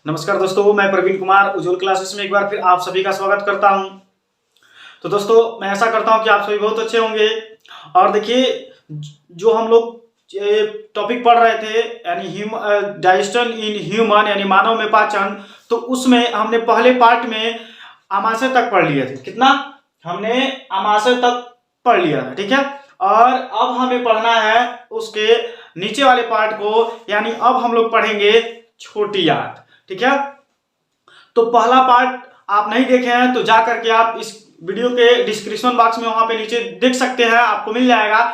नमस्कार दोस्तों, मैं प्रवीण कुमार उज्ज्वल क्लासेस में एक बार फिर आप सभी का स्वागत करता हूं। तो दोस्तों, मैं ऐसा करता हूं कि आप सभी बहुत अच्छे होंगे। और देखिए, जो हम लोग टॉपिक पढ़ रहे थे यानी डाइजेशन इन ह्यूमन यानी मानव में पाचन, तो उसमें हमने पहले पार्ट में आमाशय तक पढ़ लिए थे। कितना हमने आमाशय तक पढ़ लिया था, ठीक है। और अब हमें पढ़ना है उसके नीचे वाले पार्ट को, यानी अब हम लोग पढ़ेंगे छोटी आंत, ठीक है। तो पहला पार्ट आप नहीं देखे हैं तो जा करके आप इस वीडियो के डिस्क्रिप्शन बॉक्स में वहां पे नीचे देख सकते हैं, आपको मिल जाएगा।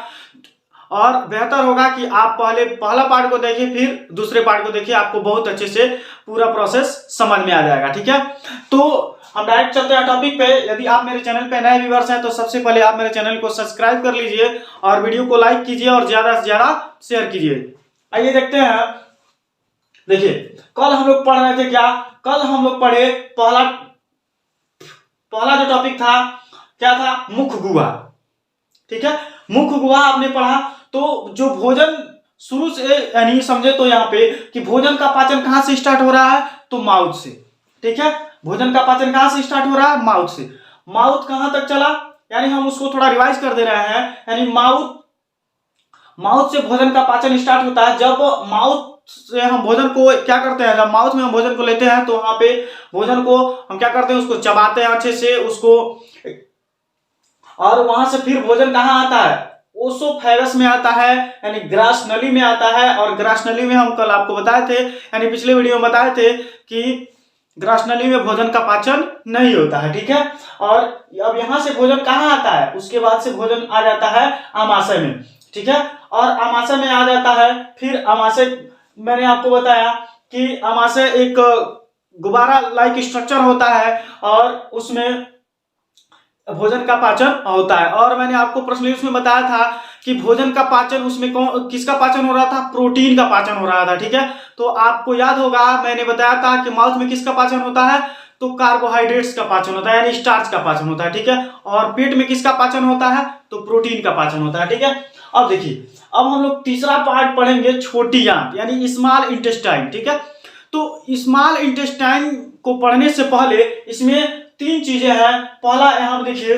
और बेहतर होगा कि आप पहले पहला पार्ट को देखिए, फिर दूसरे पार्ट को देखिए, आपको बहुत अच्छे से पूरा प्रोसेस समझ में आ जाएगा, ठीक है। तो हम डायरेक्ट चलते हैं टॉपिक पे। यदि आप मेरे चैनल पे नए व्यूअर्स हैं तो सबसे पहले आप मेरे चैनल को सब्सक्राइब कर लीजिए और वीडियो को लाइक कीजिए और ज्यादा से ज्यादा शेयर कीजिए। आइए देखते हैं। देखिए, कल हम लोग पढ़ रहे थे क्या? कल हम लोग पढ़े पहला जो टॉपिक था क्या था? मुख गुहा, ठीक है। मुख गुहा आपने पढ़ा। तो जो भोजन शुरू से यानी समझे तो यहाँ पे कि भोजन का पाचन कहां से स्टार्ट हो रहा है? तो माउथ से, ठीक है। भोजन का पाचन कहां से स्टार्ट हो रहा है? माउथ से। माउथ कहां तक चला? यानी हम उसको थोड़ा रिवाइज कर दे रहे हैं। यानी माउथ से भोजन का पाचन स्टार्ट होता है। जब माउथ से हम भोजन को क्या करते हैं, जब माउथ में हम भोजन को लेते हैं तो वहां पे भोजन को हम क्या करते हैं, उसको चबाते हैं अच्छे से उसको, और वहां से फिर भोजन कहाँ आता है? ओसोफेगस में आता है, यानी ग्रास नली में आता है। और ग्रास नली में हम कल आपको बताए थे, यानी पिछले वीडियो में बताए थे कि ग्रास नली में भोजन का पाचन नहीं होता है, ठीक है। और अब यहां से भोजन कहाँ आता है? उसके बाद से भोजन आ जाता है आमाशय में, ठीक है। और आमाशय में आ जाता है, फिर आमाशय मैंने आपको बताया कि आमाशय एक गुब्बारा लाइक स्ट्रक्चर होता है और उसमें भोजन का पाचन होता है। और मैंने आपको प्रश्न में बताया था कि भोजन का पाचन उसमें किसका पाचन हो रहा था? प्रोटीन का पाचन हो रहा था, ठीक है। तो आपको याद होगा मैंने बताया था कि माउथ में किसका पाचन होता है? तो कार्बोहाइड्रेट्स का पाचन होता है, यानी स्टार्च का पाचन होता है, ठीक है। और पेट में किसका पाचन होता है? तो प्रोटीन का पाचन होता है, ठीक है। अब देखिए, अब हम लोग तीसरा पार्ट पढ़ेंगे छोटी आंत यानी स्मॉल इंटेस्टाइन, ठीक है। तो स्मॉल इंटेस्टाइन को पढ़ने से पहले इसमें तीन चीजें हैं। पहला यहाँ पे देखिए,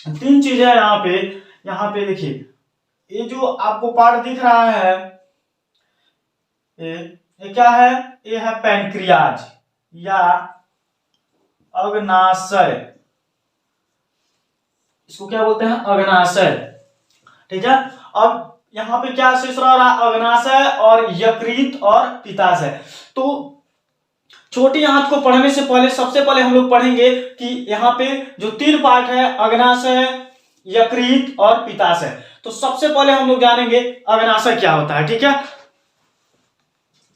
तीन चीजें हैं यहाँ पे देखिए, ये जो आपको पार्ट दिख रहा है ये क्या है? ये है पैनक्रियाज या अग्नाशय। इसको क्या बोलते हैं? अग्नाशय, ठीक है। अब यहाँ पे क्या शेष रहा? अग्नाशय और यकृत और पित्ताशय। तो छोटी आंत को पढ़ने से पहले सबसे पहले हम लोग पढ़ेंगे कि यहाँ पे जो तीन पार्ट है, अग्नाशय, यकृत और पित्ताशय। तो सबसे पहले हम लोग जानेंगे अग्नाशय क्या होता है, ठीक है।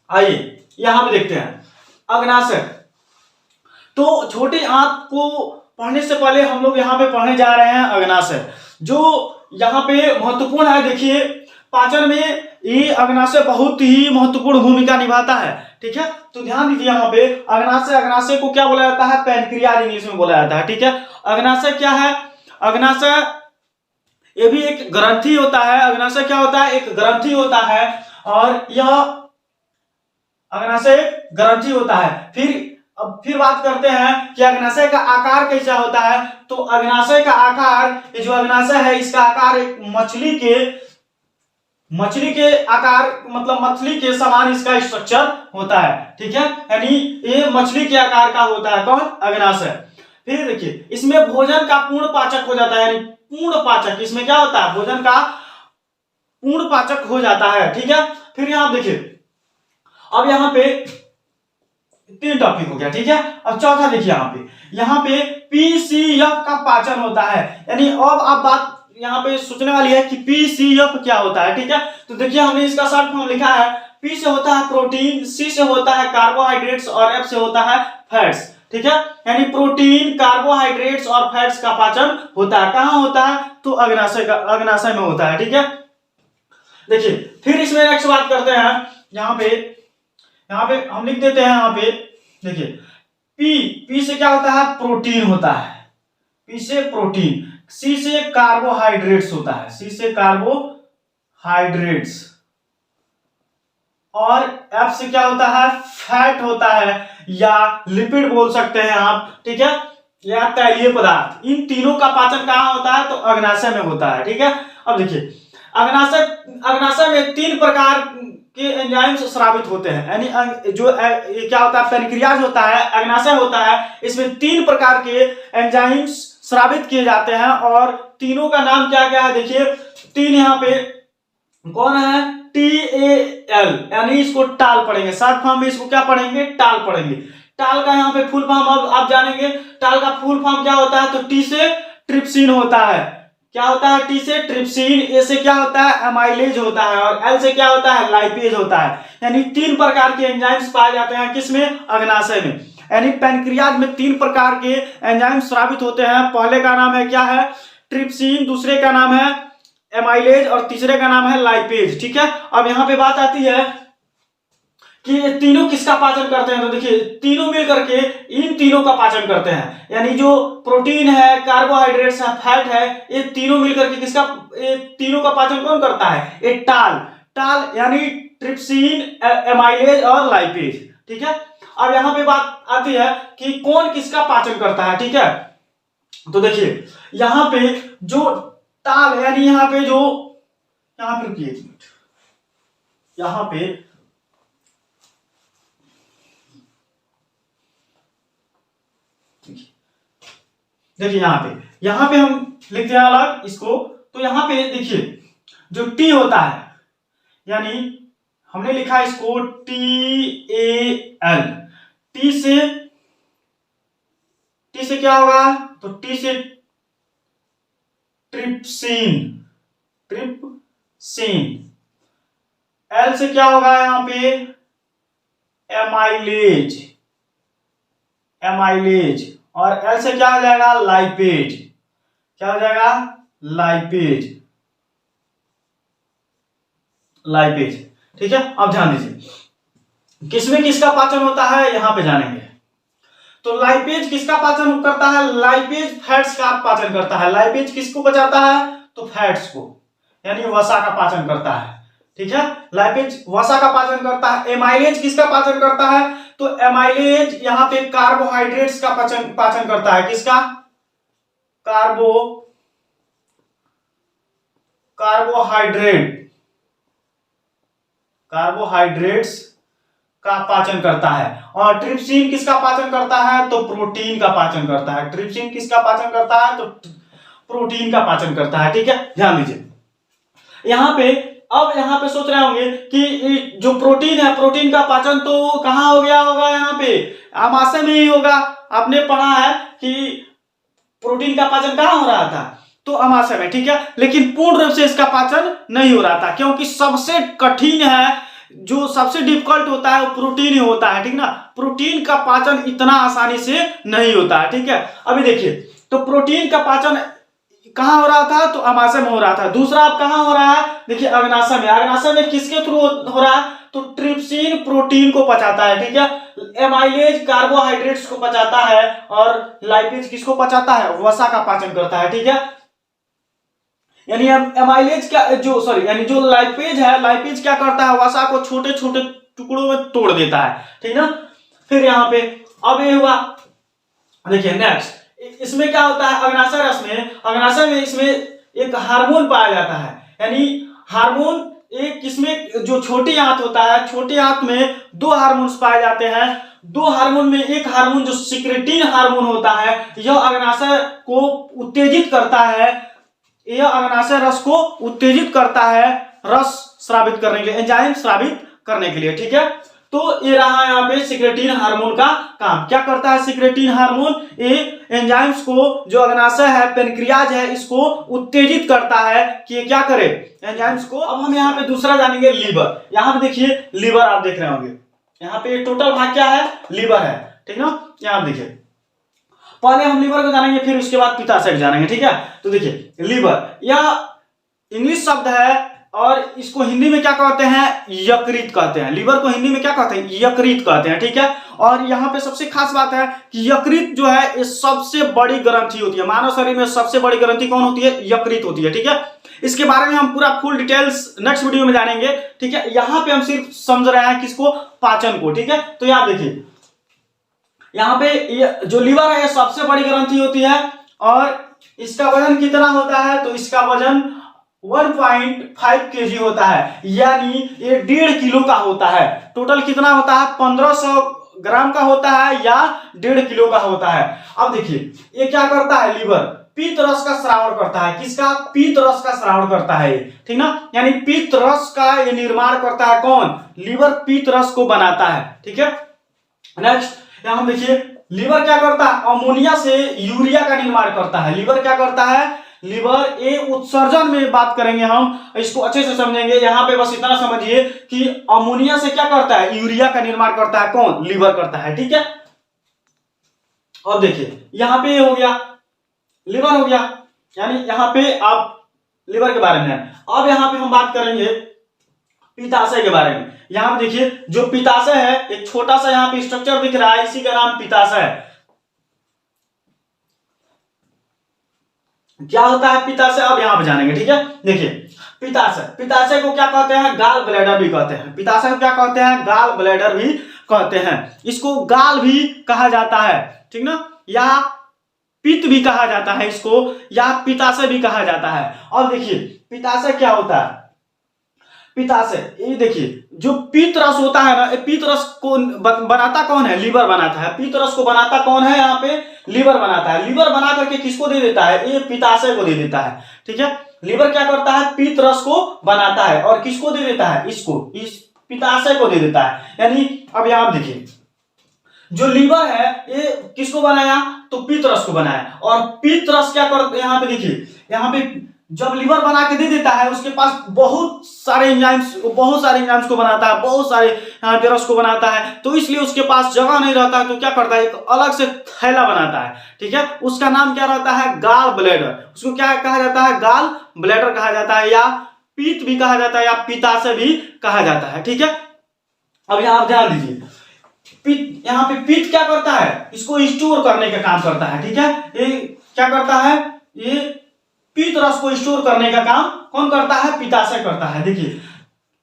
आइए यहां पे देखते हैं अग्नाशय। तो छोटी आंत को पढ़ने से पहले हम लोग यहाँ पे पढ़ने जा रहे हैं अग्नाशय, जो यहाँ पे महत्वपूर्ण है। देखिए, पाचन में ये अग्नाशय बहुत ही महत्वपूर्ण भूमिका निभाता है, ठीक है। तो ध्यान दीजिए, यहाँ पे अग्नाशय को क्या बोला जाता है? पैनक्रियाज इंग्लिश में बोला जाता है, ठीक है। अग्नाशय क्या है? अग्नाशय ये भी एक ग्रंथि होता है। अग्नाशय क्या होता है? एक ग्रंथि होता है। और यह अग्नाशय ग्रंथि होता है। फिर बात करते हैं कि अग्नाशय का आकार कैसा होता है। तो अग्नाशय का आकार, ये जो अग्नाशय है इसका आकार एक मछली के आकार, मतलब मछली के समान इसका स्ट्रक्चर होता है, ठीक है। यानी ये मछली के आकार का होता है। कौन? अग्नाशय। फिर देखिए, इसमें भोजन का पूर्ण पाचक हो जाता है, यानी पूर्ण पाचक इसमें क्या होता है? भोजन का पूर्ण पाचक हो जाता है, ठीक है। फिर यहां देखिए, अब यहाँ पे तीन टॉपिक हो गया, ठीक है। अब चौथा देखिए, यहाँ पे पीसीएफ का पाचन होता है। यानी अब आप बात यहाँ पे सोचने वाली है कि पीसीएफ क्या होता है, ठीक है। तो देखिए, हमने इसका शॉर्ट फॉर्म लिखा है। पी से होता है प्रोटीन, सी से होता है कार्बोहाइड्रेट्स और एफ से होता है फैट्स, ठीक है। यानी प्रोटीन, कार्बोहाइड्रेट्स और फैट्स का पाचन होता है। कहां होता है? तो अग्नाशय में होता है, ठीक है। देखिए, फिर इसमें नेक्स्ट बात करते हैं। यहाँ पे हम लिख देते हैं, यहाँ पे देखिए, पी से क्या होता है? प्रोटीन होता है। पी से प्रोटीन। सी से कार्बोहाइड्रेट्स होता है। सी से कार्बोहाइड्रेट्स और एफ से क्या होता है, फैट होता है या लिपिड बोल सकते हैं आप, ठीक है, या तैलीय पदार्थ। इन तीनों का पाचन कहाँ होता है, तो अग्नाशय में होता है, ठीक है। अब देखिए अग्नाशय में 3 प्रकार के एंजाइम्स स्रावित होते हैं, यानी जो ये क्या होता है, पेनक्रियाज होता है, अग्नाशय होता है, इसमें 3 प्रकार के एंजाइम्स स्रावित किए जाते हैं और तीनों का नाम क्या क्या है, देखिए 3 यहाँ पे कौन है, TAL, यानी इसको टाल पढ़ेंगे, शॉर्ट फॉर्म में इसको क्या पढ़ेंगे, टाल पढ़ेंगे। टाल का यहाँ पे फुल फॉर्म अब आप जानेंगे, टाल का फुल फॉर्म क्या होता है, तो टी से ट्रिप्सिन होता है, क्या होता है, टी से ट्रिप्सिन, ए से क्या होता है, एमाइलेज होता है और एल से क्या होता है, लाइपेज होता है। यानी 3 प्रकार के एंजाइम्स पाए जाते हैं किसमें, अग्नाशय में। यानी पैनक्रियाज में 3 प्रकार के एंजाइम स्रावित होते हैं। पहले का नाम है क्या है, ट्रिप्सिन, दूसरे का नाम है एमाइलेज और तीसरे का नाम है लाइपेज, ठीक है। अब यहाँ पे बात आती है कि ये तीनों किसका पाचन करते हैं, तो देखिए तीनों मिलकर के इन तीनों का पाचन करते हैं। यानी जो प्रोटीन है, कार्बोहाइड्रेट्स है, फैट है, ये तीनों मिलकर के किसका, ये तीनों का पाचन कौन करता है, ये टाल यानी ट्रिप्सिन, एमाइलेज और लाइपेज, ठीक है। अब यहाँ पे बात आती है कि कौन किसका पाचन करता है, ठीक है। तो देखिए यहाँ पे जो टाल, यानी यहाँ पे जो, यहाँ पे रुकिए, यहाँ पे देखिए यहाँ पे हम लिखते हैं अलग इसको, तो यहाँ पे देखिए जो टी होता है, यानी हमने लिखा इसको TAL, टी से क्या होगा, तो टी से ट्रिप्सिन, एल से क्या होगा यहाँ पे, एमाइलेज और एल से क्या हो जाएगा, लाइपेज, क्या हो जाएगा, लाइपेज, ठीक है। अब ध्यान दीजिए किसमें किसका पाचन होता है, यहां पे जानेंगे। तो लाइपेज किसका पाचन करता है, लाइपेज फैट्स का पाचन करता है। लाइपेज किसको पचाता है, तो फैट्स को, यानी वसा का पाचन करता है, ठीक है। लाइपेज वसा का पाचन करता है। एमाइलेज किसका पाचन करता है, तो एमाइलेज यहां पे कार्बोहाइड्रेट्स का पाचन करता है, किसका, कार्बोहाइड्रेट्स का पाचन करता है। और ट्रिप्सिन किसका पाचन करता है, तो प्रोटीन का पाचन करता है। ट्रिप्सिन किसका पाचन करता है, तो प्रोटीन का पाचन करता है, ठीक है। ध्यान दीजिए यहाँ पे सोच रहे होंगे कि जो प्रोटीन है, प्रोटीन का पाचन तो कहां हो गया होगा, यहाँ पे आमाशय में ही होगा। आपने पढ़ा है कि प्रोटीन का पाचन कहां हो रहा था, तो आमाशय में, ठीक है। लेकिन पूर्ण रूप से इसका पाचन नहीं हो रहा था, क्योंकि सबसे कठिन है, जो सबसे डिफिकल्ट होता है वो प्रोटीन ही होता है, ठीक ना। प्रोटीन का पाचन इतना आसानी से नहीं होता है, ठीक है। अभी देखिए तो प्रोटीन का पाचन कहां हो रहा था, तो आमाशय में हो रहा था। दूसरा अब कहां हो रहा है, देखिए अग्नाशय में किसके थ्रू हो रहा है, तो ट्रिप्सिन प्रोटीन को पचाता है, ठीक है। एमाइलेज कार्बोहाइड्रेट्स को पचाता है और लाइपेज किसको पचाता है, वसा का पाचन करता है, ठीक है। यानी एमाइलेज क्या, यानी जो लाइपेज है, लाइपेज क्या करता है, वसा को छोटे छोटे टुकड़ों में तोड़ देता है, ठीक ना। फिर यहाँ पे अब ये हुआ, देखिए नेक्स्ट इसमें क्या होता है, अग्नाशय में इसमें एक हार्मोन पाया जाता है। यानी हार्मोन एक किसमें, जो छोटी आंत होता है, छोटी आंत में 2 हार्मोन्स पाए जाते हैं। 2 हार्मोन में एक हार्मोन जो सिक्रेटिन हार्मोन होता है, यह अग्नाशय को उत्तेजित करता है, यह अग्नाशय रस को उत्तेजित करता है, रस स्रावित करने के लिए, एंजाइम स्रावित करने के लिए, ठीक है। तो ये रहा यहाँ पे सिक्रेटिन हार्मोन का काम। क्या करता है सिक्रेटिन हार्मोन, ये एंजाइम्स को, जो अग्नाशय है, पेनक्रियाज है, इसको उत्तेजित करता है कि ये क्या करे, एंजाइम्स को। अब हम यहाँ पे दूसरा जानेंगे, लीवर। यहाँ पे देखिए लीवर आप देख रहे होंगे, यहाँ पे टोटल भाग क्या है, लीवर है, ठीक ना। यहाँ देखिए पहले हम लीवर को जानेंगे, फिर उसके बाद पित्ताशय को जानेंगे, ठीक है। तो देखिए लीवर, यह इंग्लिश शब्द है और इसको हिंदी में क्या कहते हैं, यकृत कहते हैं। लीवर को हिंदी में क्या कहते हैं, यकृत कहते हैं, ठीक है। और यहाँ पे सबसे खास बात है कि यकृत जो है ये सबसे बड़ी ग्रंथि होती है। मानव शरीर में सबसे बड़ी ग्रंथि कौन होती है, यकृत होती है, ठीक है। इसके बारे में हम पूरा फुल डिटेल्स नेक्स्ट वीडियो में जानेंगे, ठीक है। यहाँ पे हम सिर्फ समझ रहे हैं किसको, पाचन को, ठीक है। तो यहाँ देखिए, यहाँ पे ये जो लीवर है ये सबसे बड़ी ग्रंथि होती है और इसका वजन कितना होता है, तो इसका वजन 1.5 kg होता है, यानी ये 1.5 किलो का होता है। टोटल कितना होता है, 1500 ग्राम का होता है या 1.5 किलो का होता है। अब देखिए ये क्या करता है, लीवर पीत रस का श्रावण करता है। किसका, पीत रस का श्रावण करता है, ठीक ना। यानी पीत रस का ये निर्माण करता है कौन, लीवर पीत रस को बनाता है, ठीक है। नेक्स्ट यहां देखिए, लीवर क्या करता है, अमोनिया से यूरिया का निर्माण करता है। लीवर क्या करता है, लीवर ये उत्सर्जन में बात करेंगे हम, इसको अच्छे से समझेंगे। यहाँ पे बस इतना समझिए कि अमोनिया से क्या करता है, यूरिया का निर्माण करता है कौन, लीवर करता है, ठीक है। अब देखिए यहाँ पे हो गया, लीवर हो गया, यानी यहाँ पे आप लीवर के बारे में है। अब यहाँ पे हम बात करेंगे पित्ताशय के बारे में। यहाँ पे देखिए जो पित्ताशय है, एक छोटा सा यहाँ पे स्ट्रक्चर दिख रहा है, इसी का नाम पित्ताशय है। क्या होता है पित्ताशय, अब यहां पे जानेंगे, ठीक है। देखिए पित्ताशय, पित्ताशय को क्या कहते हैं, गाल ब्लैडर भी कहते हैं। पित्ताशय को क्या कहते हैं, गाल ब्लैडर भी कहते हैं। इसको गाल भी कहा जाता है, ठीक ना, या पित्त भी कहा जाता है इसको, या पित्ताशय भी कहा जाता है। अब देखिए पित्ताशय क्या होता है, पित्ताशय ये देखिए जो पीत रस होता है ना, पीत रस को बनाता कौन है, लीवर बनाता है। पीत रस को बनाता कौन है, यहाँ पे लीवर बनाता है। लीवर बना करके किसको दे देता है, ये पित्ताशय को दे देता है, ठीक है। लीवर क्या करता है, पीत रस को बनाता है और किसको दे देता है, इसको, इस पित्ताशय को दे देता है। यानी अब यहाँ देखिए जो लीवर है ये किसको बनाया, तो पीत रस को बनाया। और पीत रस क्या करते, यहाँ पे देखिए, यहाँ पे जब लीवर बना के दे देता है, उसके पास बहुत सारे एंजाइम्स को बनाता है, बहुत सारे यहाँ पे रस को बनाता है, तो इसलिए उसके पास जगह नहीं रहता है, तो क्या करता है, एक अलग से थैला बनाता है, ठीक है। उसका नाम क्या रहता है, गाल ब्लैडर। उसको क्या कहा जाता है, गाल ब्लैडर कहा जाता है, या पीत भी कहा जाता है, या पित्ताशय भी कहा जाता है, ठीक है। अब यहाँ आप ध्यान दीजिए, पीत, यहाँ पे पीत क्या करता है, इसको स्टोर करने का काम करता है, ठीक है। ये क्या करता है, ये पीत रस को स्टोर करने का काम कौन करता है, पित्ताशय करता है। देखिए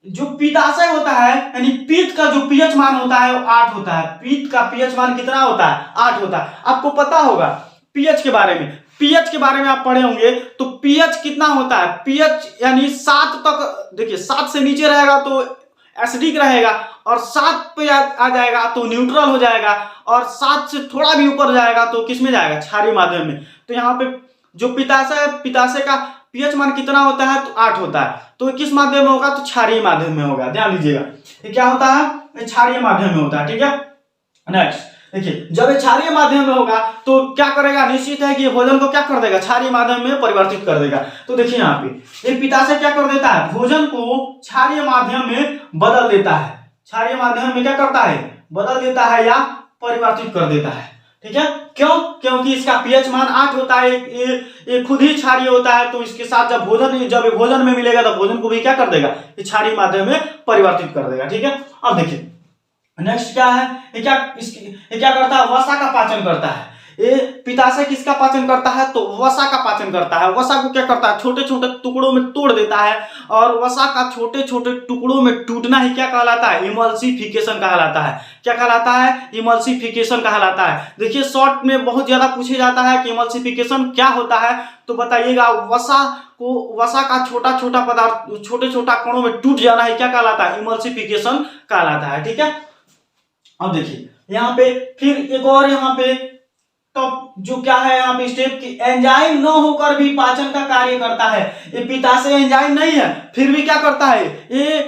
जो पित्ताशय होता है, यानी पीत का जो पीएच मान होता है वो 8 होता है। पीत का पीएच मान कितना होता है, 8 होता है। आपको पता होगा पीएच के बारे में, पीएच के बारे में आप पढ़े होंगे, तो पीएच कितना होता है, पीएच यानी 7 तक, देखिए 7 से नीचे रहेगा तो एसिडिक रहेगा, और 7 पे आ जाएगा तो न्यूट्रल हो जाएगा, और 7 से थोड़ा भी ऊपर जाएगा तो किस में जाएगा, क्षारीय माध्यम में। तो यहाँ पे जो पित्ताशय है, पित्ताशय का पीएच मान कितना होता है, तो 8 होता है। तो किस माध्यम में होगा, तो क्षारीय माध्यम में होगा। ध्यान दीजिएगा ये क्या होता है, क्षारीय माध्यम में होता है, ठीक है। नेक्स्ट देखिए, जब ये क्षारीय माध्यम में होगा तो क्या करेगा, निश्चित है कि ये भोजन को क्या कर देगा, क्षारीय माध्यम में परिवर्तित कर देगा। तो देखिए यहाँ पे ये पित्ताशय क्या कर देता है, भोजन को क्षारीय माध्यम में बदल देता है। क्षारीय माध्यम में क्या करता है, बदल देता है या परिवर्तित कर देता है, ठीक है। क्यों, क्योंकि इसका पीएच मान 8 होता है, ये खुद ही क्षारीय होता है, तो इसके साथ जब भोजन में मिलेगा तो भोजन को भी क्या कर देगा, ये क्षारीय माध्यम में परिवर्तित कर देगा, ठीक है। अब देखिए नेक्स्ट क्या है, ये क्या करता है, वसा का पाचन करता है। ये पित्ताशय किसका पाचन करता है, तो वसा का पाचन करता है। वसा को क्या करता है, छोटे छोटे टुकड़ों में तोड़ देता है, और वसा का छोटे छोटे टुकड़ों में टूटना ही क्या कहलाता है, इमल्सिफिकेशन कहलाता है। क्या कहलाता है, इमल्सिफिकेशन कहलाता है। देखिए शॉर्ट में बहुत ज्यादा पूछे जाता है कि इमल्सिफिकेशन क्या होता है, तो बताइएगा, वसा का छोटा छोटा पदार्थ छोटे छोटा कणों में टूट जाना ही क्या कहलाता है, इमल्सिफिकेशन कहलाता है, ठीक है। अब देखिए यहाँ पे फिर एक और यहाँ पे तो जो क्या है यहाँ पे स्टेप की, एंजाइम न होकर भी पाचन का कार्य करता है। ये पित्ताशय एंजाइम नहीं है, फिर भी क्या करता है, ये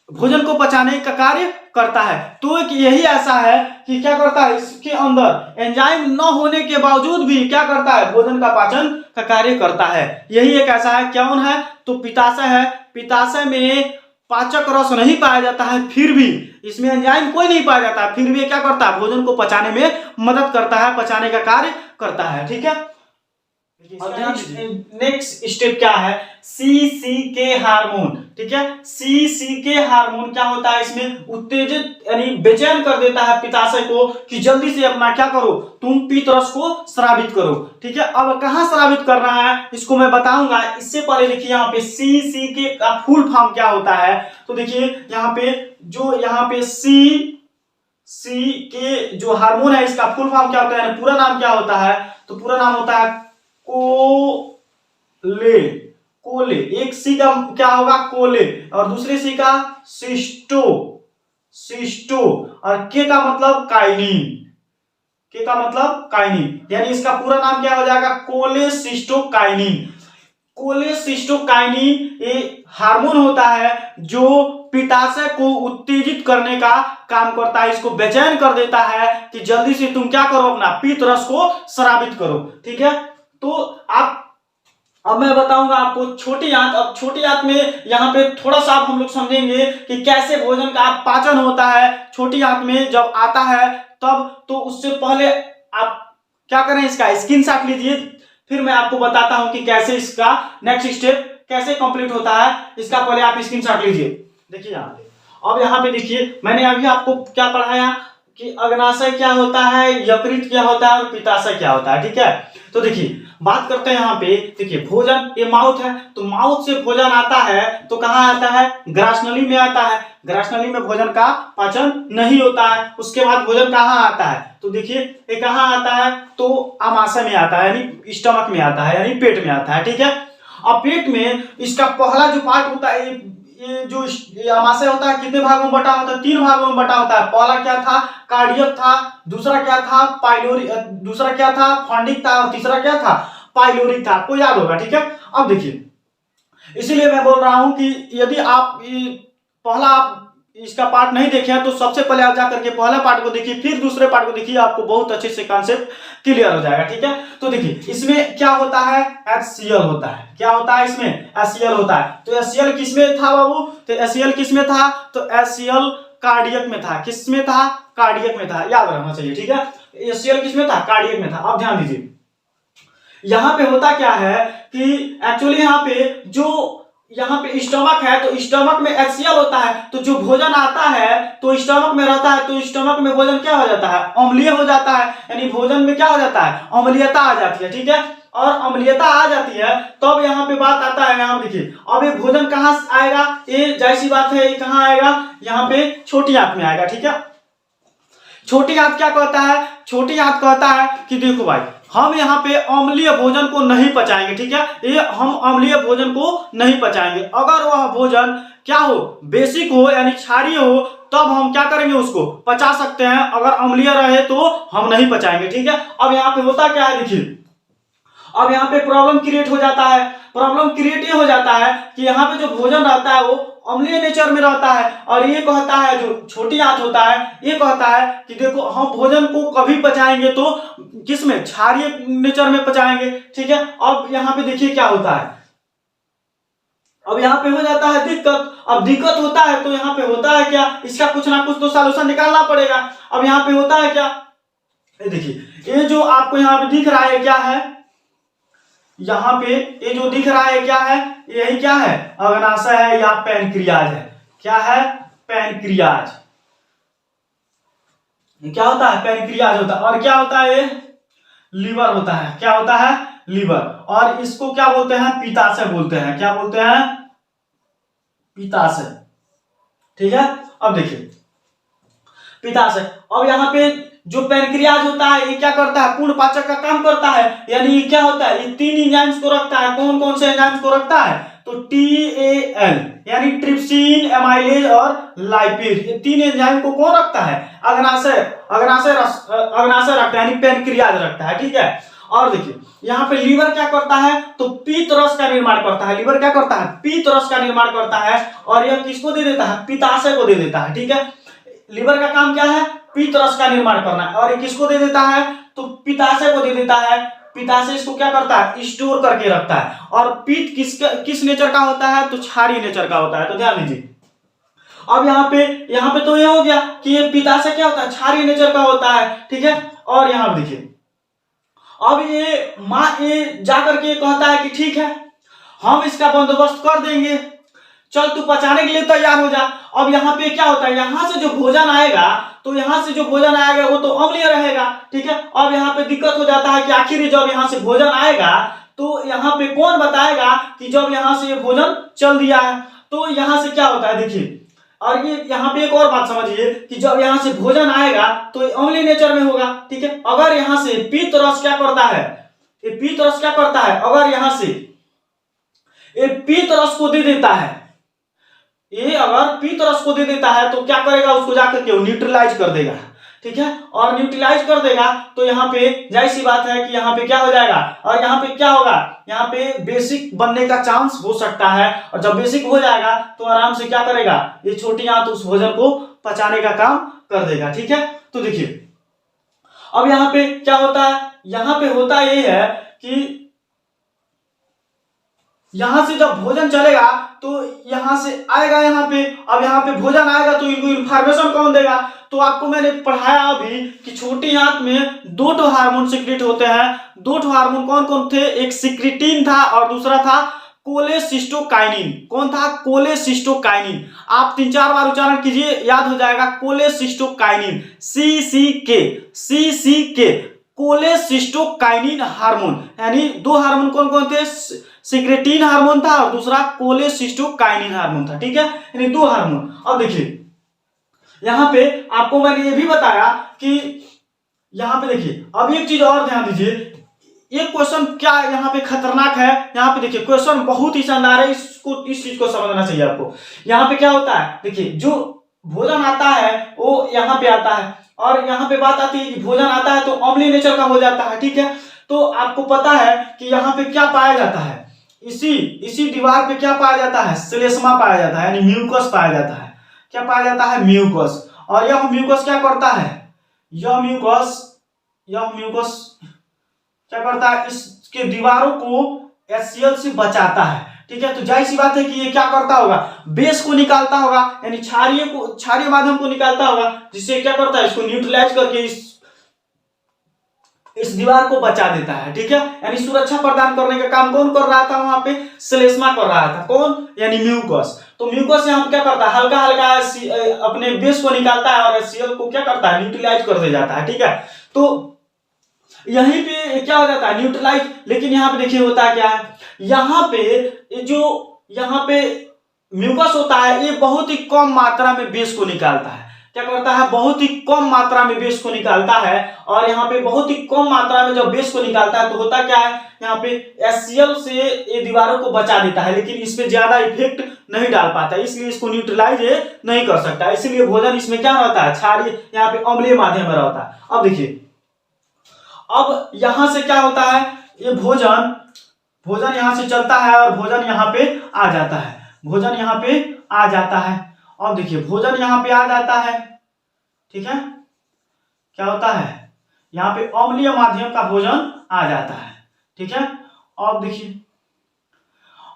भोजन को पचाने का कार्य करता है। तो यही ऐसा है कि क्या करता है, इसके अंदर एंजाइम न होने के बावजूद भी क्या करता है, भोजन का पाचन का कार्य करता है। यही एक ऐसा है, कौन है, तो पित्ताशय है। पित्ताशय में पाचक रस नहीं पाया जाता है, फिर भी इसमें एंजाइम कोई नहीं पाया जाता है, फिर भी क्या करता है, भोजन को पचाने में मदद करता है, पचाने का कार्य करता है, ठीक है। नेक्स्ट स्टेप क्या है, सी के हार्मोन। ठीक है, सी के हार्मोन क्या होता है, इसमें उत्तेजित यानी बेचैन कर देता है पित्ताशय को कि जल्दी से अपना क्या करो, तुम पीत रस को स्रावित करो। ठीक है, अब कहां स्रावित कर रहा है इसको मैं बताऊंगा, इससे पहले देखिए यहाँ पे सी के का फुल फॉर्म क्या होता है। तो देखिए यहाँ पे सी के जो हार्मोन है इसका फुल फॉर्म क्या होता है, पूरा नाम क्या होता है, तो पूरा नाम होता है कोले। कोले, एक सी का क्या होगा कोले, और दूसरे सी का सिस्टो। और के का मतलब काइनिन। के का मतलब काइनिन, यानी इसका पूरा नाम क्या हो जाएगा, कोलेसिस्टोकाइनिन। कोलेसिस्टोकाइनिन ये हार्मोन होता है जो पित्ताशय को उत्तेजित करने का काम करता है, इसको बेचैन कर देता है कि जल्दी से तुम क्या करो, अपना पीत रस को स्रावित करो। ठीक है, तो अब मैं बताऊंगा आपको छोटी आंत। अब छोटी आंत में यहाँ पे थोड़ा सा हम लोग समझेंगे कि कैसे भोजन का पाचन होता है। छोटी आंत में जब आता है तब, तो उससे पहले आप क्या करें, इसका स्क्रीनशॉट लीजिए, फिर मैं आपको बताता हूं कि कैसे इसका नेक्स्ट स्टेप कैसे कंप्लीट होता है। इसका पहले आप स्क्रीनशॉट लीजिए। देखिए यहाँ पे, अब यहाँ पे देखिए मैंने अभी आपको क्या पढ़ाया कि अग्नाशय क्या होता है, यकृत क्या होता है और पित्ताशय क्या होता है। ठीक है, तो देखिए बात करते हैं यहाँ पे। देखिए भोजन, ये माउथ है, तो माउथ से भोजन आता है तो कहाँ आता है, ग्रासनली में आता है। ग्रासनली में भोजन का पाचन नहीं होता है। उसके बाद भोजन कहाँ आता है, तो देखिए ये कहाँ आता है, तो आमाशय में आता है, यानी स्टमक में आता है, यानी पेट में आता है। ठीक है, अब पेट में इसका पहला जो पार्ट होता है, ये जो आमाशय होता है कितने भागों में बटा होता है, 3 भागों में बटा होता है। पहला क्या था, कार्डियक था, दूसरा क्या था, पाइलोरी, दूसरा क्या था, फंडिक था, और तीसरा क्या था, पाइलोरिक था। आपको याद होगा। ठीक है, अब देखिए इसीलिए मैं बोल रहा हूं कि यदि आप पहला आप इसका पार्ट नहीं देखे हैं तो सबसे पहले आप जाकर के पहला पार्ट को देखिए, फिर दूसरे पार्ट को देखिए, आपको बहुत अच्छे से कॉन्सेप्ट क्लियर हो जाएगा। ठीक है, तो देखिए इसमें क्या होता है, HCl होता है। क्या होता है इसमें, HCl होता है। तो HCl किसमें था बाबू, तो HCl किसमें था, तो HCl कार्डियक में था। किसमें था, कार्डियक में था, याद रखना चाहिए। ठीक है, HCl किसमें था, कार्डियक में था। अब ध्यान दीजिए यहां पे होता क्या है कि एक्चुअली यहाँ पे स्टमक है, तो स्टमक में HCl होता है, तो जो भोजन आता है तो स्टमक में रहता है, तो स्टमक में भोजन क्या हो जाता है, अम्लीय हो जाता है, यानी भोजन में क्या हो जाता है, अम्लीयता आ जाती है। ठीक है, और अम्लीयता आ जाती है तब यहाँ पे बात आता है, यहाँ देखिए अब ये भोजन कहाँ आएगा, ये जायसी बात है, ये कहाँ आएगा, यहाँ पे छोटी आंत में आएगा। ठीक है, छोटी आंत क्या कहता है, छोटी आंत कहता है कि देखो भाई हम यहाँ पे अम्लीय भोजन को नहीं पचाएंगे। ठीक है, ये हम अम्लीय भोजन को नहीं पचाएंगे। अगर वह भोजन क्या हो, बेसिक हो यानी क्षारीय हो, तब हम क्या करेंगे, उसको पचा सकते हैं। अगर अम्लीय रहे तो हम नहीं पचाएंगे। ठीक है, अब यहाँ पे होता क्या है, देखिए अब यहाँ पे प्रॉब्लम क्रिएट हो जाता है। प्रॉब्लम क्रिएट ये हो जाता है कि यहाँ पे जो भोजन रहता है वो अम्लीय नेचर में रहता है, और ये कहता है, जो छोटी आंत होता है ये कहता है कि देखो हम भोजन को कभी पचाएंगे तो किसमें, क्षारीय नेचर में पचाएंगे। ठीक है, अब यहाँ पे देखिए क्या होता है, अब यहाँ पे हो जाता है दिक्कत। अब दिक्कत होता है तो यहाँ पे होता है क्या, इसका कुछ ना कुछ तो सॉल्यूशन निकालना पड़ेगा। अब यहाँ पे होता है क्या, ये देखिए ये जो आपको यहाँ पे दिख रहा है क्या है, यहाँ पे ये जो दिख रहा है क्या है, यही क्या है, अग्नाशय है या पैनक्रियाज है। क्या है, पैनक्रियाज। क्या होता है, पैनक्रियाज होता है। और क्या होता है, ये लीवर होता है। क्या होता है, लीवर। और इसको क्या बोलते हैं, पित्ताशय बोलते हैं। क्या बोलते हैं, पित्ताशय। ठीक है, अब देखिए पित्ताशय। अब यहाँ पे जो पैनक्रियाज होता है ये क्या करता है, पूर्ण पाचक का काम करता है, यानी ये क्या होता है, ये 3 एंजाइम्स को रखता है। कौन कौन से एंजाइम्स को रखता है, तो TAL यानी ट्रिप्सिन, एमाइलेज और लाइपेज, ये 3 एंजाइम को कौन रखता है, अग्नाशय रखता है, यानी पैनक्रियाज रखता है। ठीक है, और देखिए यहाँ पे लीवर क्या करता है, तो पीत रस का निर्माण करता है। लीवर क्या करता है, पीत रस का निर्माण करता है, और यह किसको दे देता है, पित्ताशय को दे देता है। ठीक है, लीवर का काम क्या है, पीत रस का निर्माण करना है, और ये किसको दे देता है, तो पित्ताशय को दे देता है। पित्ताशय इसको क्या करता है, स्टोर करके रखता है। और पीत किस नेचर का होता है, तो क्षारीय नेचर का होता है। तो ध्यान दीजिए अब यहाँ पे तो ये हो गया कि ये पित्ताशय क्या होता है, क्षारीय नेचर का होता है। ठीक है, और यहाँ देखिए अब ये जा करके कहता है कि ठीक है हम इसका बंदोबस्त कर देंगे, चल तू पचाने के लिए तैयार हो जा। अब यहाँ पे क्या होता है, यहाँ से जो भोजन आएगा तो यहाँ से जो भोजन आएगा वो तो अम्लीय रहेगा, ठीक है। अब यहाँ पे दिक्कत हो जाता है कि आखिर जब यहाँ से भोजन आएगा तो यहाँ पे कौन बताएगा कि जब यहाँ से ये भोजन चल दिया है। तो यहाँ से क्या होता है देखिए, और ये यहाँ पे एक और बात समझिए कि जब यहाँ से भोजन आएगा तो ये अम्लीय नेचर में होगा, ठीक है। अगर यहाँ से पीत रस क्या करता है, ये पीत रस क्या करता है, अगर यहाँ से ये पीत रस को दे देता है, ये अगर पीत रस को दे देता है तो क्या करेगा, उसको जाकर के न्यूट्रलाइज कर देगा, ठीक है। और न्यूट्रलाइज कर देगा तो यहाँ पे जाहिर सी बात है कि यहाँ पे क्या हो जाएगा, और यहाँ पे क्या होगा, यहाँ पे बेसिक बनने का चांस हो सकता है। और जब बेसिक हो जाएगा तो आराम से क्या करेगा, ये छोटी आंत उस भोजन को पचाने का काम कर देगा, ठीक है। तो देखिए अब यहाँ पे क्या होता है, यहाँ पे होता ये है कि यहां से जब भोजन चलेगा तो यहां से आएगा यहाँ पे, अब यहाँ पे भोजन आएगा तो इनको इंफॉर्मेशन कौन देगा। तो आपको मैंने पढ़ाया अभी कि छोटी आंत में दो ठो हार्मोन सिक्रेट होते हैं। दो ठो हार्मोन कौन कौन थे, एक सिक्रेटिन था और दूसरा था कोलेसिस्टोकाइनिन। कौन था, कोलेसिस्टोकाइनिन। आप 3-4 बार उच्चारण कीजिए, याद हो जाएगा। Cholecystokinin, CCK, cholecystokinin hormone. यानी दो हार्मोन कौन कौन थे, सिक्रेटिन हार्मोन था और दूसरा कोलेसिस्टोकाइनिन हार्मोन था, ठीक है। यानी दो हार्मोन। अब देखिए यहां पे आपको मैंने ये भी बताया कि यहां पे देखिए, अब एक चीज और ध्यान दीजिए, एक क्वेश्चन क्या यहाँ पे खतरनाक है। यहाँ पे देखिए क्वेश्चन बहुत ही शानदार है, इसको इस चीज को समझना चाहिए आपको। यहाँ पे क्या होता है देखिए, जो भोजन आता है वो यहाँ पे आता है, और यहाँ पे बात आती है कि भोजन आता है तो अम्लीय नेचर का हो जाता है, ठीक है। तो आपको पता है कि यहाँ पे क्या पाया जाता है, इसी दीवार पे क्या पाया जाता है, श्लेष्मा पाया जाता है, यानी म्यूकस पाया जाता है। क्या पाया जाता है, म्यूकस। और यह म्यूकस क्या करता है, यह म्यूकस क्या करता है, इसके दीवारों को HCl से बचाता है, ठीक है। तो जाहिर सी बात है कि ये क्या करता होगा, बेस को निकालता होगा, यानी क्षारीय माध्यम को निकालता होगा, जिससे क्या करता है, इसको न्यूट्रलाइज करके इस दीवार को बचा देता है, ठीक है। यानी सुरक्षा प्रदान करने का काम कौन कर रहा था, वहां पे श्लेष्मा कर रहा था। कौन, यानी म्यूकस। तो म्यूकस यहाँ पे क्या करता है, हल्का हल्का अपने बेस को निकालता है और HCl को क्या करता है, न्यूट्रलाइज कर दे जाता है, ठीक है। तो यहीं पे क्या हो जाता है, न्यूट्रलाइज। लेकिन यहाँ पे देखिए होता है क्या है, यहाँ पे म्यूकस होता है, ये बहुत ही कम मात्रा में बेस को निकालता है। क्या करता है, बहुत ही कम मात्रा में बेस को निकालता है। और यहाँ पे बहुत ही कम मात्रा में जब बेस को निकालता है तो होता क्या है, यहाँ पे HCl से ये दीवारों को बचा देता है, लेकिन इस पे ज्यादा इफेक्ट नहीं डाल पाता, इसलिए इसको न्यूट्रलाइज नहीं कर सकता। इसलिए भोजन इसमें क्या रहता है, क्षारीय, यहाँ पे अम्लीय माध्यम में रहता है। अब देखिए, अब यहां से क्या होता है, ये भोजन यहां से चलता है और भोजन यहाँ पे आ जाता है, भोजन यहाँ पे आ जाता है। अब देखिए भोजन यहाँ पे आ जाता है, ठीक है। क्या होता है, यहाँ पे अम्लीय माध्यम का भोजन आ जाता है, ठीक है। अब देखिए,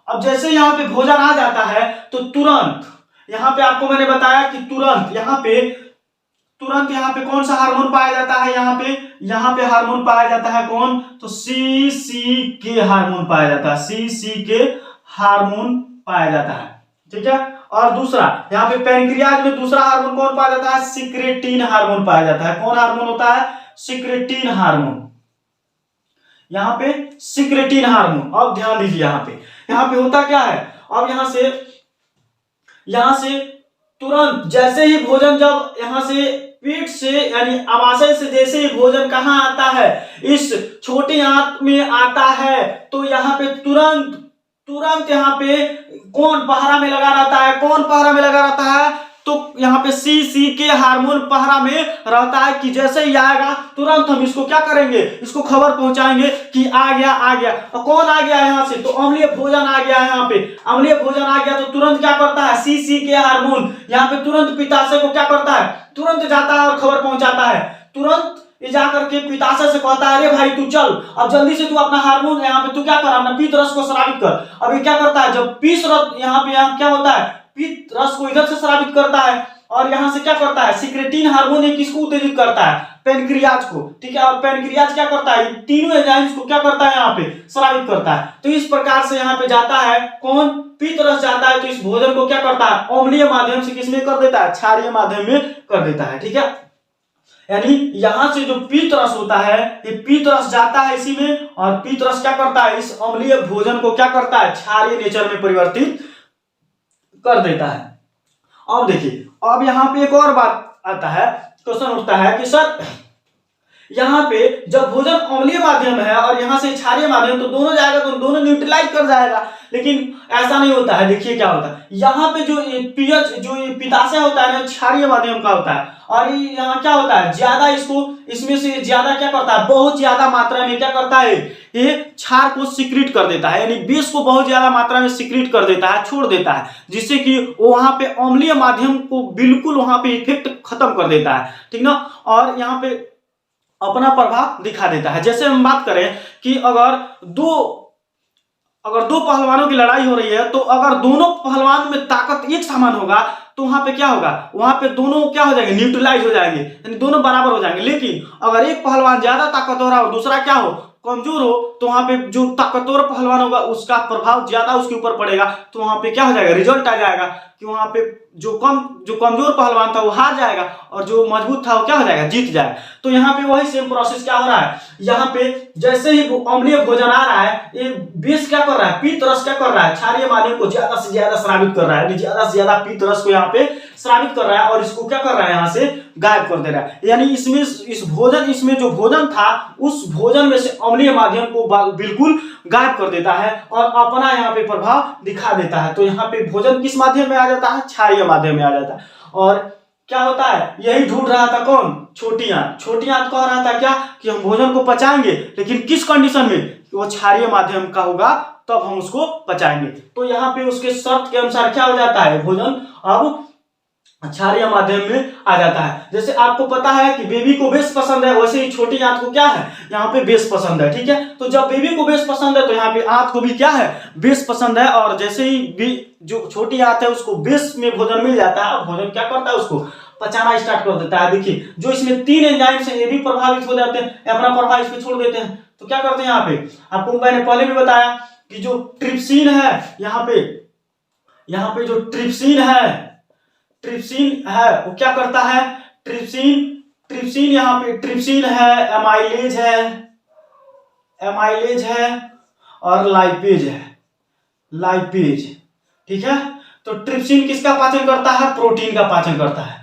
अब जैसे यहाँ पे भोजन आ जाता है तो तुरंत यहाँ पे आपको मैंने बताया कि तुरंत यहाँ पे कौन सा हार्मोन पाया जाता है, यहाँ पे हार्मोन पाया जाता है कौन, तो CCK हार्मोन पाया जाता है, CCK हार्मोन पाया जाता है, ठीक है। और दूसरा यहाँ पे पैनक्रियाज में दूसरा हार्मोन कौन पाया जाता है, सिक्रेटिन हार्मोन पाया जाता है। कौन हार्मोन होता है, सिक्रेटिन हार्मोन, यहाँ पे सिक्रेटिन हार्मोन। अब ध्यान दीजिए, यहाँ पे होता क्या है, अब यहाँ से तुरंत जैसे ही भोजन, जब यहाँ से पेट से यानी आमाशय से जैसे ही भोजन कहाँ आता है, इस छोटी आंत में आता है, तो यहाँ पे तुरंत यहाँ पे कौन पहरा में लगा रहता है, तो यहाँ पे CCK हार्मोन पहरा में रहता है कि जैसे ही आएगा तुरंत हम इसको क्या करेंगे, इसको खबर पहुंचाएंगे कि आ गया। और कौन आ गया यहाँ से, तो अम्लीय भोजन आ गया। यहाँ पे अम्लीय भोजन आ गया तो तुरंत क्या करता है, CCK हार्मोन यहाँ पे तुरंत पित्ताशय को क्या करता है, तुरंत जाता है और खबर पहुंचाता है। तुरंत ये जाकर के पित्ताशय से कहता है, अरे भाई तू चल, अब जल्दी से तू अपना हार्मोन यहाँ पे तू क्या कर, अपना पीत रस को स्रावित कर। अब ये क्या करता है, जब पीत रस यहाँ क्या होता है, पीत रस को इधर से स्रावित करता है, और यहाँ से क्या करता है, सिक्रेटिन हार्मोन किसको उत्तेजित करता है, पेनक्रियाज को, ठीक है। और पेनक्रियाज क्या करता है, तीनों एंजाइम्स को क्या करता है यहाँ पे स्रावित करता है। तो इस प्रकार से यहाँ पे जाता है कौन, पीत रस जाता है, तो इस भोजन को क्या करता है, अम्लीय माध्यम से किसमें कर देता है, क्षारीय माध्यम में कर देता है, ठीक है। यानी यहां से जो पीत रस होता है, ये पीत रस जाता है इसी में, और पीत रस क्या करता है, इस अम्लीय भोजन को क्या करता है, क्षारीय नेचर में परिवर्तित कर देता है। अब देखिए, अब यहाँ पे एक और बात आता है, क्वेश्चन उठता है कि सर यहाँ पे जब भोजन अम्लीय माध्यम है और यहाँ से क्षारीय माध्यम, तो दोनों जाएगा तो दोनों न्यूट्रलाइज कर जाएगा, लेकिन ऐसा नहीं होता है। देखिए क्या होता है, यहाँ पे जो पीएच जो पित्ताशय होता है ना, क्षारीय माध्यम का होता है, और यहाँ क्या होता है, ज्यादा इसको इसमें से ज्यादा क्या करता है, बहुत ज्यादा मात्रा में क्या करता है, ये क्षार को सिक्रीट कर देता है, यानी विष को बहुत ज्यादा मात्रा में सिक्रीट कर देता है, छोड़ देता है, जिससे कि वहां पे अम्लीय माध्यम को बिल्कुल वहां पे इफेक्ट खत्म कर देता है, ठीक ना। और यहाँ पे अपना प्रभाव दिखा देता है। जैसे हम बात करें कि अगर दो पहलवानों की लड़ाई हो रही है, तो अगर दोनों पहलवान में ताकत एक समान होगा, तो वहां पे क्या होगा, वहां पे दोनों क्या हो जाएंगे, न्यूट्रलाइज हो जाएंगे, यानी दोनों बराबर हो जाएंगे। लेकिन अगर एक पहलवान ज्यादा ताकतवर है और दूसरा क्या हो, कमजोर हो, तो वहां पे जो ताकतवर पहलवान होगा उसका प्रभाव ज्यादा उसके ऊपर पड़ेगा, तो वहां पे क्या हो जाएगा, रिजल्ट आ जाएगा कि वहां पे जो कमजोर पहलवान था वो हार जाएगा, और जो मजबूत था वो क्या हो जाएगा, जीत जाएगा। तो यहाँ पे वही सेम प्रोसेस क्या हो रहा है, यहाँ पे जैसे ही अम्लीय भोजन आ रहा है, ये विष क्या कर रहा है, पीत रस क्या कर रहा है, क्षारीय माध्यम को ज्यादा से ज्यादा स्रावित कर रहा है, ज्यादा से ज्यादा पीत रस को यहाँ पे स्रावित कर रहा है, और इसको क्या कर रहा है, यहाँ से गायब कर दे रहा है। यानी इसमें जो भोजन था, उस भोजन में से अम्लीय माध्यम को बिल्कुल गायब कर देता है और अपना यहाँ पे प्रभाव दिखा देता है। तो यहाँ पे भोजन किस माध्यम में आ जाता है, क्षारीय माध्यम में आ जाता है। और क्या होता है, यही ढूंढ रहा था कौन, छोटी आंत कह रहा था क्या, कि हम भोजन को पचाएंगे, लेकिन किस कंडीशन में, वो क्षारीय माध्यम का होगा तब हम उसको पचाएंगे। तो यहाँ पे उसके शर्त के अनुसार क्या हो जाता है, भोजन अब क्षारीय माध्यम में आ जाता है। जैसे आपको पता है कि बेबी को बेस पसंद है, वैसे ही छोटी आंत को क्या है, यहाँ पे बेस पसंद है, ठीक है। तो जब बेबी को बेस पसंद है, तो यहाँ पे आंत को भी क्या है, बेस पसंद है, और जैसे ही जो छोटी आंत है उसको बेस में भोजन मिल जाता है, और भोजन क्या करता है, उसको पचाना स्टार्ट कर देता है। देखिए, जो इसमें 3 एंजाइम्स हैं, ये भी प्रभावित हो जाते हैं, अपना प्रभाव इस पे छोड़ देते हैं। तो क्या करते हैं, यहाँ पे आपको मैंने पहले भी बताया कि जो ट्रिप्सिन है, यहाँ पे जो ट्रिप्सिन है वो क्या करता है, ट्रिप्सिन यहाँ पे ट्रिप्सिन है, एमाइलेज है और लाइपेज, ठीक है। तो ट्रिप्सिन किसका पाचन करता है, प्रोटीन का पाचन करता है।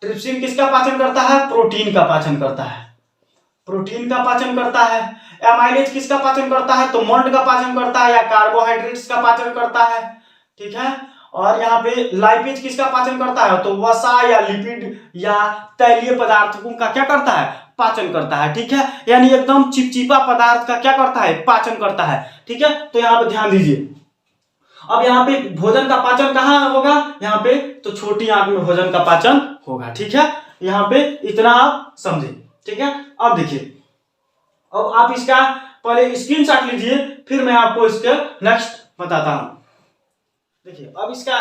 ट्रिप्सिन किसका पाचन करता है, प्रोटीन का पाचन करता है। एमाइलेज किसका पाचन करता है, तो मंड का पाचन करता है या कार्बोहाइड्रेट्स का पाचन करता है, ठीक है। और यहाँ पे लाइपेज किसका पाचन करता है, तो वसा या लिपिड या तैलीय पदार्थों का क्या करता है, पाचन करता है, ठीक है। यानी एकदम चिपचिपा पदार्थ का क्या करता है, पाचन करता है, ठीक है। तो यहाँ पे ध्यान दीजिए, अब यहाँ पे भोजन का पाचन कहाँ होगा, यहाँ पे तो छोटी आंत में भोजन का पाचन होगा, ठीक है। यहाँ पे इतना आप समझे, ठीक है। अब देखिए, अब आप इसका पहले स्क्रीनशॉट लीजिए, फिर मैं आपको इसके नेक्स्ट बताता हूं। देखिए, अब इसका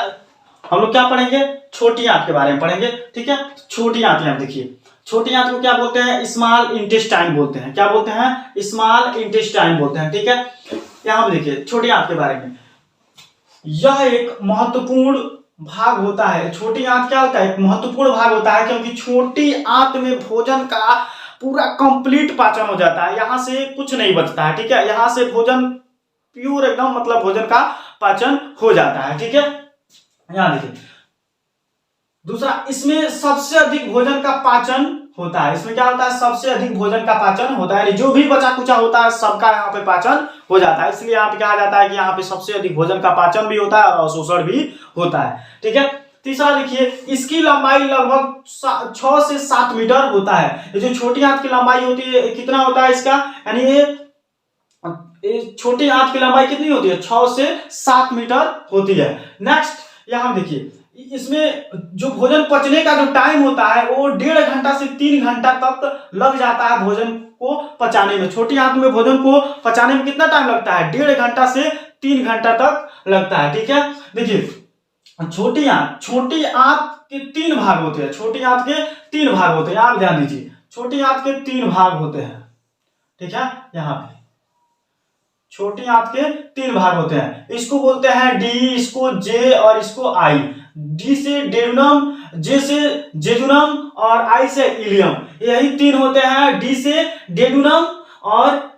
हम लोग क्या पढ़ेंगे, छोटी आंत के बारे में पढ़ेंगे, ठीक है। छोटी आंत में आप देखिए, छोटी आंत को क्या बोलते हैं, स्मॉल इंटेस्टाइन बोलते हैं। क्या बोलते हैं, स्मॉल इंटेस्टाइन बोलते हैं, ठीक है। यहाँ पे देखिए छोटी आंत के बारे में, यह एक महत्वपूर्ण भाग होता है। छोटी आंत क्या होता है, एक महत्वपूर्ण भाग होता है, क्योंकि छोटी आंत में भोजन का पूरा कंप्लीट पाचन हो जाता है, यहां से कुछ नहीं बचता है, ठीक है। यहां से भोजन प्योर एकदम मतलब भोजन का पाचन हो जाता है, ठीक है। यहां देखिए, दूसरा, इसमें सबसे अधिक भोजन का पाचन होता है। इसमें क्या होता है, सबसे अधिक भोजन का पाचन होता है, जो भी बचा कुचा होता है सबका यहाँ पे पाचन हो जाता है। इसलिए यहाँ पे कहा जाता है कि यहाँ पे सबसे अधिक भोजन का पाचन भी होता है और अवशोषण भी होता है, ठीक है। तीसरा देखिए, इसकी लंबाई लगभग 6 से 7 मीटर होता है। ये जो छोटी आंत की लंबाई होती है कितना होता है इसका, यानी ये छोटी आंत की लंबाई कितनी होती है, 6 से 7 मीटर होती है। नेक्स्ट यहाँ देखिए, इसमें जो भोजन पचने का जो टाइम होता है वो 1.5 घंटा से 3 घंटा तक लग जाता है भोजन को पचाने में। छोटी आंत में भोजन को पचाने में कितना टाइम लगता है, 1.5 घंटा से 3 घंटा तक लगता है, ठीक है। देखिए, छोटी आंत के 3 भाग होते हैं, छोटी आंत के 3 भाग होते हैं, आप ध्यान दीजिए। छोटी आंत के 3 भाग होते हैं, ठीक है। यहाँ पे छोटी आंत के 3 भाग होते हैं, इसको बोलते हैं डी, इसको जे और इसको आई। डी से डेडुनम, जे से जेजुनम और आई से इलियम, यही 3 होते हैं। डी से डेडुनम और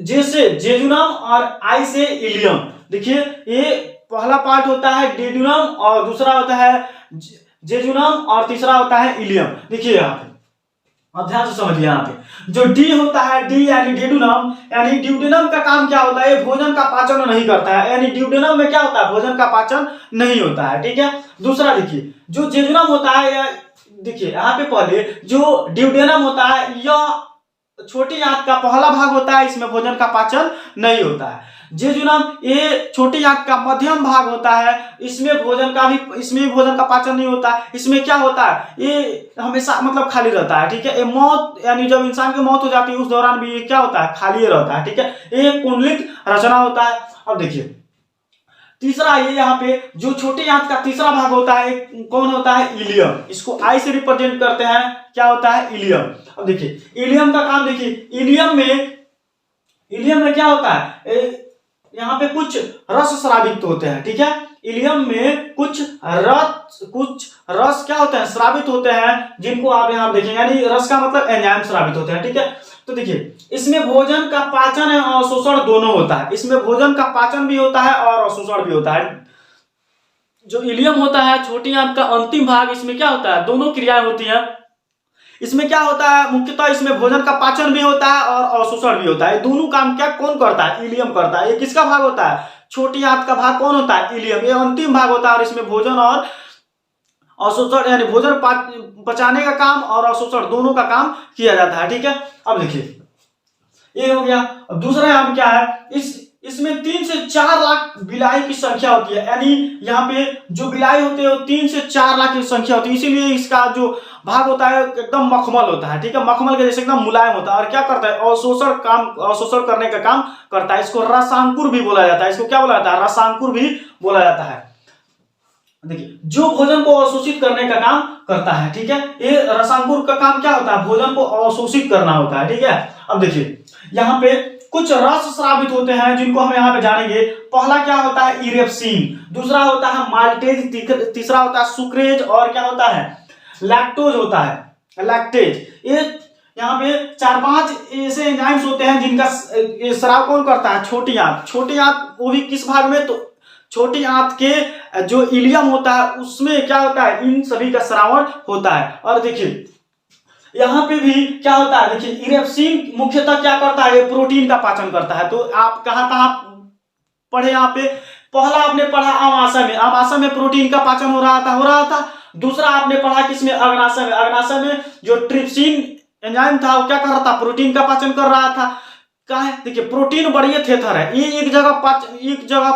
जे से जेजुनम और आई से इलियम। देखिए ये पहला पार्ट होता है डेडुनम और दूसरा होता है जेजुनम और तीसरा होता है इलियम। देखिए यहाँ पे अब ध्यान से समझिए, यहाँ पे जो डी होता है, डी यानी डेडुनम, यानी ड्यूडेनम का काम क्या होता है, ये भोजन का पाचन नहीं करता है, यानी ड्यूडेनम में क्या होता है, भोजन का पाचन नहीं होता है, ठीक है। दूसरा देखिए जो जेजुनम होता है, देखिए यहाँ पे पहले जो ड्यूडेनम होता है यह छोटी आंत का पहला भाग होता है, इसमें भोजन का पाचन नहीं होता है। जेजुनम ये छोटी आंत का मध्यम भाग होता है, इसमें भोजन का पाचन नहीं होता है। इसमें क्या होता है, ये हमेशा मतलब खाली रहता है, ठीक है। ये मौत यानी जब इंसान की मौत हो जाती है उस दौरान भी ये क्या होता है, खाली रहता है, ठीक है। ये कुंडलित रचना होता है। अब देखिए तीसरा, ये यहाँ पे जो छोटी आंत का तीसरा भाग होता है कौन होता है, इलियम। इसको आई से रिप्रेजेंट करते हैं, क्या होता है, इलियम। अब देखिए इलियम का काम देखिए, इलियम में क्या होता है, यहाँ पे कुछ रस स्रावित होते हैं, ठीक है। इलियम में कुछ रस क्या होते हैं, स्रावित होते हैं, जिनको आप यहाँ देखेंगे, यानी रस का मतलब एंजाइम स्रावित होते हैं, ठीक है। तो देखिए इसमें भोजन का पाचन और अवशोषण दोनों होता है, इसमें भोजन का पाचन भी होता है और अवशोषण भी होता है। जो इलियम होता है छोटी आंत का अंतिम भाग, इसमें क्या होता है, दोनों क्रियाएं होती हैं। इसमें क्या होता है, मुख्यतः इसमें भोजन का पाचन भी होता है और अवशोषण भी होता है। दोनों काम क्या कौन करता है, इलियम करता है। ये किसका भाग होता है, छोटी आंत का भाग कौन होता है, इलियम। ये अंतिम भाग होता है और इसमें भोजन और अवशोषण यानी भोजन पचाने का काम और अवशोषण दोनों का काम किया जाता है, ठीक है। अब देखिए ये हो गया। अब दूसरा यहाँ क्या है, इसमें 3 से 4 लाख बिलाई की संख्या होती है, यानी यहाँ पे जो बिलाई होते हैं वो 3 से 4 लाख की संख्या होती है। इसीलिए इसका जो भाग होता है एकदम मखमल होता है, ठीक है। मखमल के जैसे एकदम मुलायम होता है और क्या करता है, अवशोषण करने का काम करता है। इसको रसांकुर भी बोला जाता है। इसको क्या बोला जाता है, रसांकुर भी बोला जाता है। देखिए जो भोजन को अवशोषित करने का काम करता है, ठीक है। ये रसांकुर का काम क्या होता है, भोजन को अवशोषित करना होता है, ठीक है। अब देखिए यहाँ पे कुछ रस स्रावित होते हैं जिनको हम यहाँ पे जानेंगे। पहला क्या होता है, इरेप्सिन, दूसरा होता है माल्टेज, तीसरा होता है सुक्रेज और क्या होता है, लैक्टोज होता है, लैक्टेज। ये यहाँ पे 4-5 ऐसे एंजाइम्स होते हैं जिनका स्राव कौन करता है, छोटी आंत वो भी किस भाग में, तो छोटी आंत के जो इलियम होता है उसमें क्या होता है, इन सभी का श्रावण होता है। और देखिए यहाँ पे भी क्या होता है, देखिए इरेप्सिन मुख्यतः क्या करता है, प्रोटीन का पाचन करता है। तो आप कहाँ पढ़े, यहाँ पे पहला आपने पढ़ा आमाशय में प्रोटीन का पाचन हो रहा था। दूसरा आपने पढ़ा किसमें, अग्नाशय में जो ट्रिप्सिन एंजाइम था वो क्या कर रहा था, प्रोटीन का पाचन कर रहा था। देखिए प्रोटीन बड़ी थेथर है, ये एक जगह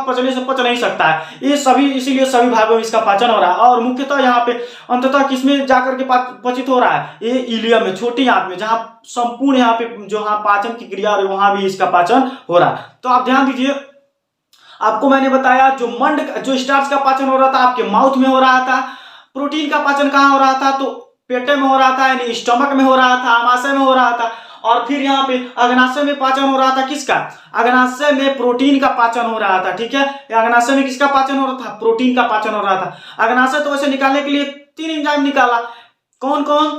पचने से पच नहीं सकता है, ये सभी, इसीलिए सभी भागों में इसका पाचन हो रहा है। और मुख्यतः यहाँ पे अंततः किसमें जाकर के पचित हो रहा है, ये इलियम में, छोटी आंत में, जहां संपूर्ण यहाँ पे जो पाचन की क्रिया हो रही है वहां भी इसका पाचन हो रहा है। तो आप ध्यान दीजिए, आपको मैंने बताया जो स्टार्च का पाचन हो रहा था आपके माउथ में हो रहा था। प्रोटीन का पाचन कहाँ हो रहा था, तो पेटे में हो रहा था, यानी स्टमक में हो रहा था, आमाशय में हो रहा था। और फिर यहाँ पे अग्नाशय में पाचन हो रहा था, किसका, अग्नाशय में प्रोटीन का पाचन हो रहा था, ठीक है। अग्नाशय में किसका पाचन हो रहा था, प्रोटीन का पाचन हो रहा था। अग्नाशय तो वैसे निकालने के लिए 3 एंजाइम निकाला, कौन कौन,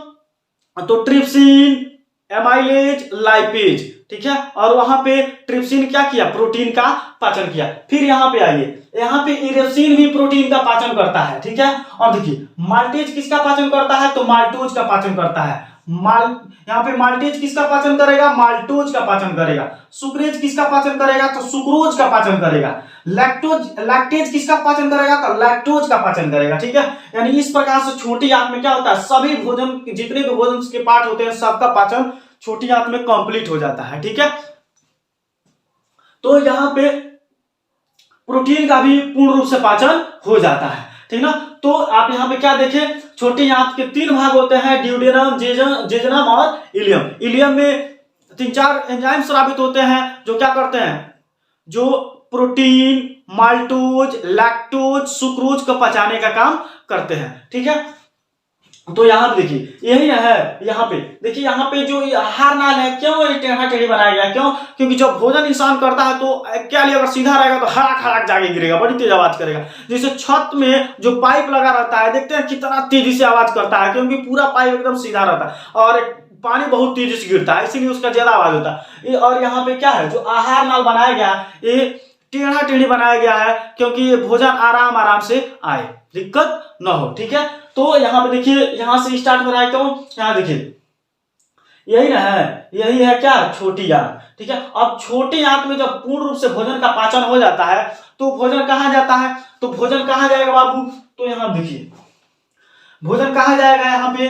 तो ट्रिप्सिन, एमाइलेज, लाइपेज, ठीक है। और वहां पे ट्रिप्सिन क्या किया, प्रोटीन का पाचन किया। फिर यहाँ पे आइए, यहाँ पे इरेप्सिन भी प्रोटीन का पाचन करता है, ठीक है। और देखिए माल्टेज किसका पाचन करता है, तो माल्टोज का पाचन करता है। यहाँ पे माल्टेज किसका पाचन करेगा, माल्टोज का पाचन करेगा। सुक्रेज किसका पाचन करेगा, तो सुक्रोज का पाचन करेगा। लैक्टेज किसका पाचन करेगा, तो लैक्टोज का पाचन करेगा, ठीक है। यानी इस प्रकार से छोटी आंत में क्या होता है, सभी भोजन, जितने भी भोजन के पार्ट होते हैं सबका पाचन छोटी आंत में कंप्लीट हो जाता है, ठीक है। तो यहाँ पे प्रोटीन का भी पूर्ण रूप से पाचन हो जाता है, ठीक ना। तो आप यहाँ पे क्या देखें, छोटी आंत के 3 भाग होते हैं, ड्यूडेनम, जेजुनम और इलियम। इलियम में 3-4 एंजाइम स्रावित होते हैं जो क्या करते हैं, जो प्रोटीन, माल्टोज, लैक्टोज, सुक्रोज को पचाने का काम करते हैं, ठीक है। तो यहाँ पे देखिए यही ना है, यहाँ पे देखिए, यहाँ पे जो आहार नाल है, क्यों ये टेढ़ा टेढ़ी बनाया गया, क्यों? क्योंकि जब भोजन इंसान करता है तो क्या लिया, अगर सीधा रहेगा तो हड़ाक हड़ाक जाके गिरेगा, बड़ी तेज आवाज करेगा। जैसे छत में जो पाइप लगा रहता है, देखते हैं कितना तेजी से आवाज करता है, क्योंकि पूरा पाइप एकदम सीधा रहता है और पानी बहुत तेजी से गिरता है, इसीलिए उसका ज्यादा आवाज होता है। और यहाँ पे क्या है, जो आहार नाल बनाया गया ये टेढ़ा टेढ़ी बनाया गया है, क्योंकि ये भोजन आराम आराम से आए, दिक्कत न हो। ठीक है, तो यहाँ पे देखिए, यहाँ से स्टार्ट हो रहा है, तो यहाँ देखिए यही ना है, यही है क्या, छोटी आंत। ठीक है, अब छोटी आंत में जब पूर्ण रूप से भोजन का पाचन हो जाता है तो भोजन कहाँ जाता है, तो भोजन कहाँ जाएगा बाबू, तो यहाँ देखिए भोजन कहाँ जाएगा, यहाँ पे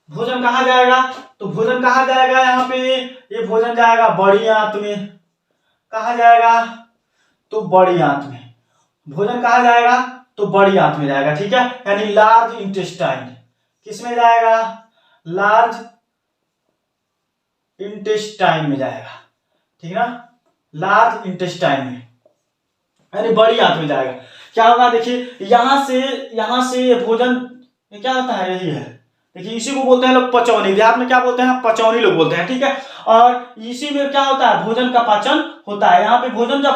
भोजन कहाँ जाएगा, तो भोजन कहाँ जाएगा, यहाँ पे ये भोजन जाएगा बड़ी आंत में। कहाँ जाएगा, तो बड़ी आंत में। भोजन कहाँ जाएगा, तो बड़ी आंत में जाएगा। ठीक है, यानी लार्ज इंटेस्टाइन। किसमें जाएगा, लार्ज इंटेस्टाइन में जाएगा। ठीक है ना, लार्ज इंटेस्टाइन में, यानी बड़ी आंत में जाएगा। क्या होगा, देखिए यहां से भोजन क्या होता है, यही है, देखिए इसी को बोलते हैं लोग पचौनी, देहात में क्या बोलते हैं, पचौनी लोग बोलते हैं। ठीक है, और इसी में क्या होता है, भोजन का पाचन होता है। यहाँ पे भोजन का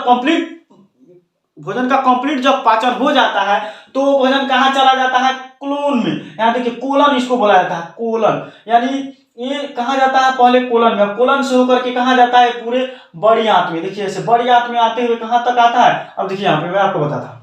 कंप्लीट जब पाचन हो जाता है तो भोजन कहाँ चला जाता है, कोलन में। यहाँ देखिए कोलन इसको बोला जाता है, कोलन, यानी ये कहाँ जाता है, पहले कोलन में, कोलन से होकर के कहाँ जाता है, पूरे बड़ी आंत में। देखिए ऐसे बड़ी आंत में आते हुए कहाँ तक आता है, अब देखिए यहाँ पे मैं आपको बताता हूँ।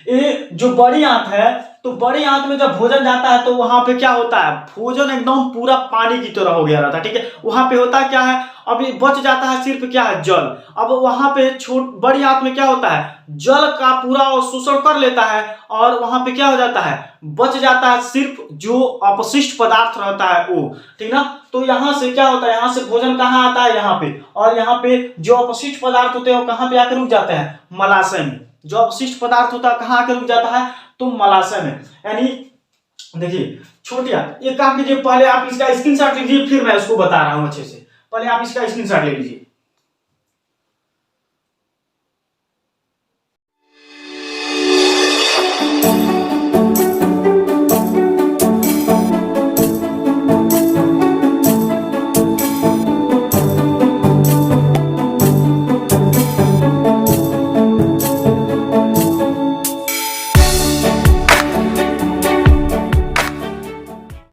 ये जो बड़ी आंत है, तो बड़ी आंत में जब भोजन जाता है तो वहां पे क्या होता है, भोजन एकदम पूरा पानी की तरह हो गया रहता है। ठीक है, वहां पे होता क्या है, अभी बच जाता है सिर्फ क्या है, जल। अब वहां पे बड़ी आंत में क्या होता है, जल का पूरा शोषण कर लेता है और वहां पे क्या हो जाता है, बच जाता है सिर्फ जो अपशिष्ट पदार्थ रहता है वो। ठीक ना, तो यहाँ से क्या होता है, यहाँ से भोजन कहाँ आता है, यहाँ पे, और यहाँ पे जो अपशिष्ट पदार्थ होते हैं वो कहाँ पे आकर रुक जाते हैं, मलाशय में। जो अपशिष्ट पदार्थ होता है कहाँ आकर रुक जाता है, तो मलाशय में। यानी देखिए छोटिया, एक काम कीजिए, पहले आप इसका स्क्रीनशॉट लीजिए, फिर मैं उसको बता रहा हूं अच्छे से। पहले आप इसका स्क्रीनशॉट ले लीजिए।